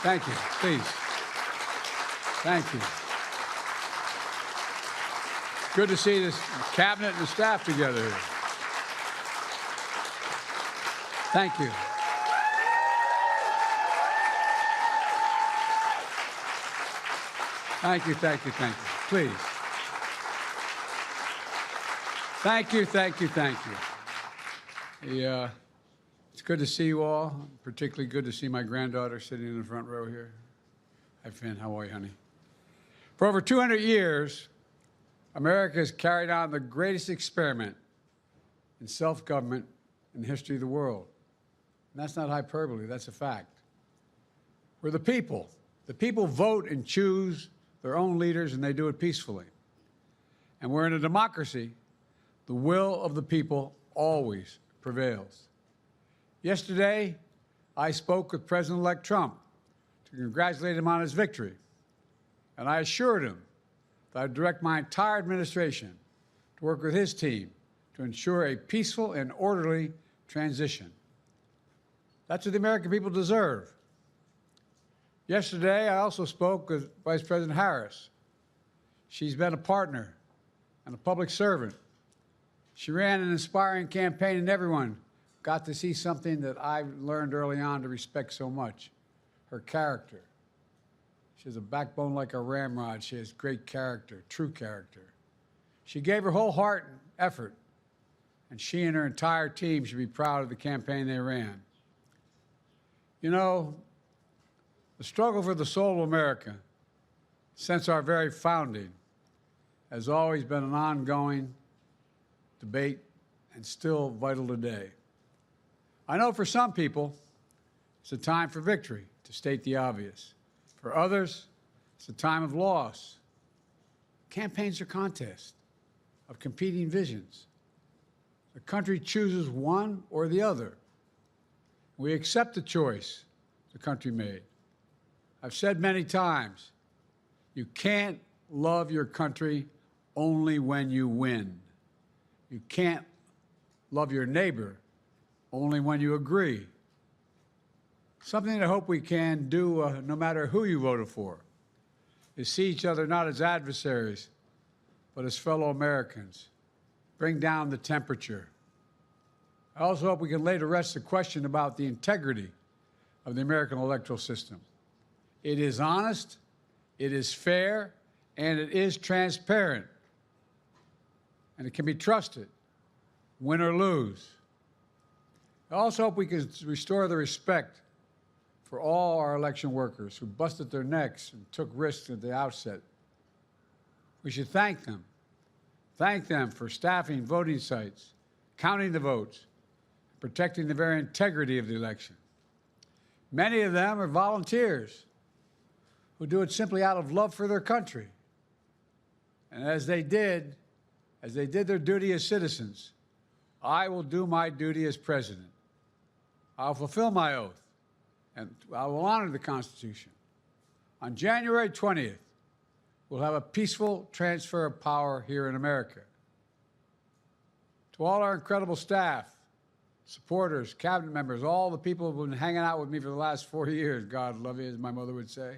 Thank you. Please. Thank you. Good to see this cabinet and the staff together here. Thank you. Thank you, thank you, thank you. Please. Thank you, thank you, thank you. It's good to see you all, particularly good to see my granddaughter sitting in the front row here. Hi, Finn. How are you, honey? For over 200 years, America has carried on the greatest experiment in self-government in the history of the world. And that's not hyperbole, that's a fact. We're the people. The people vote and choose their own leaders, and they do it peacefully. And we're in a democracy. The will of the people always prevails. Yesterday, I spoke with President-elect Trump to congratulate him on his victory. And I assured him that I'd direct my entire administration to work with his team to ensure a peaceful and orderly transition. That's what the American people deserve. Yesterday, I also spoke with Vice President Harris. She's been a partner and a public servant. She ran an inspiring campaign, and everyone got to see something that I learned early on to respect so much, her character. She has a backbone like a ramrod. She has great character, true character. She gave her whole heart and effort, and she and her entire team should be proud of the campaign they ran. You know, the struggle for the soul of America, since our very founding, has always been an ongoing debate and still vital today. I know for some people, it's a time for victory, to state the obvious. For others, it's a time of loss. Campaigns are contests of competing visions. The country chooses one or the other. We accept the choice the country made. I've said many times, you can't love your country only when you win. You can't love your neighbor only when you agree. Something that I hope we can do, no matter who you voted for, is see each other not as adversaries, but as fellow Americans. Bring down the temperature. I also hope we can lay to rest the question about the integrity of the American electoral system. It is honest, it is fair, and it is transparent. And it can be trusted, win or lose. I also hope we can restore the respect for all our election workers who busted their necks and took risks at the outset. We should thank them. Thank them for staffing voting sites, counting the votes, protecting the very integrity of the election. Many of them are volunteers who do it simply out of love for their country. And as they did their duty as citizens, I will do my duty as president. I'll fulfill my oath, and I will honor the Constitution. On January 20th, we'll have a peaceful transfer of power here in America. To all our incredible staff, supporters, cabinet members, all the people who've been hanging out with me for the last 4 years, God love you, as my mother would say.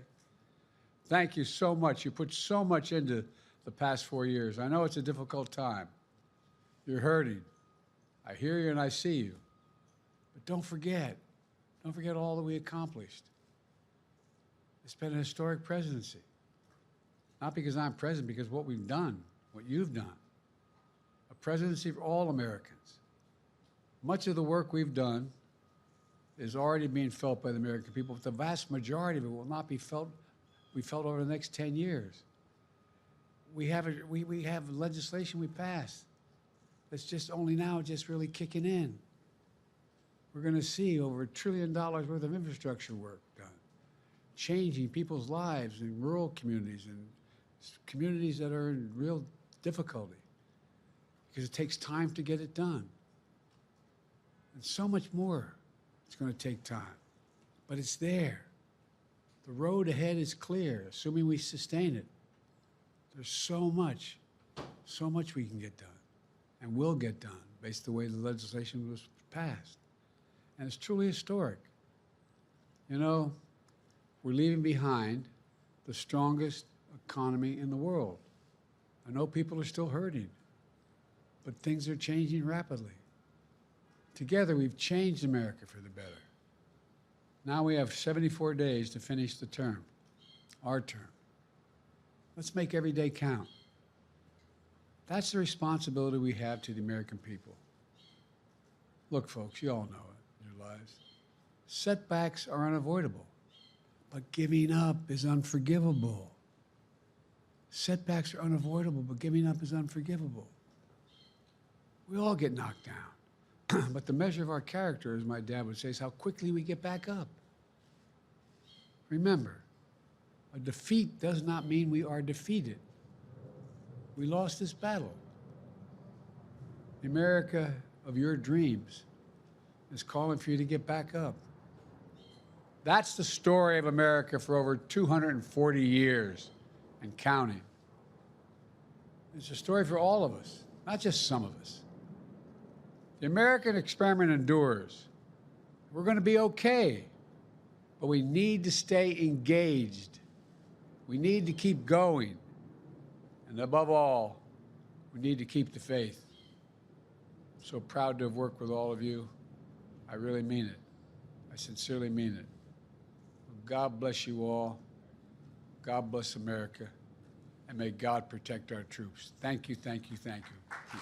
Thank you so much. You put so much into the past 4 years. I know it's a difficult time. You're hurting. I hear you and I see you. But don't forget all that we accomplished. It's been a historic presidency. Not because I'm president, because what we've done, what you've done. A presidency for all Americans. Much of the work we've done is already being felt by the American people, but the vast majority of it will not be felt over the next 10 years. We have legislation we passed that's just only now just really kicking in. We're going to see over $1 trillion worth of infrastructure work done, changing people's lives in rural communities and communities that are in real difficulty because it takes time to get it done. And so much more it's going to take time, but it's there. The road ahead is clear, assuming we sustain it. There's so much we can get done and will get done based on the way the legislation was passed. And it's truly historic. You know, we're leaving behind the strongest economy in the world. I know people are still hurting, but things are changing rapidly. Together, we've changed America for the better. Now we have 74 days to finish the term, our term. Let's make every day count. That's the responsibility we have to the American people. Look, folks, you all know it in your lives. Setbacks are unavoidable, but giving up is unforgivable. Setbacks are unavoidable, but giving up is unforgivable. We all get knocked down, but the measure of our character, as my dad would say, is how quickly we get back up. Remember, a defeat does not mean we are defeated. We lost this battle. The America of your dreams is calling for you to get back up. That's the story of America for over 240 years and counting. It's a story for all of us, not just some of us. The American experiment endures. We're going to be okay, but we need to stay engaged. We need to keep going. And above all, we need to keep the faith. I'm so proud to have worked with all of you. I really mean it. I sincerely mean it. God bless you all. God bless America. And may God protect our troops. Thank you, thank you, thank you.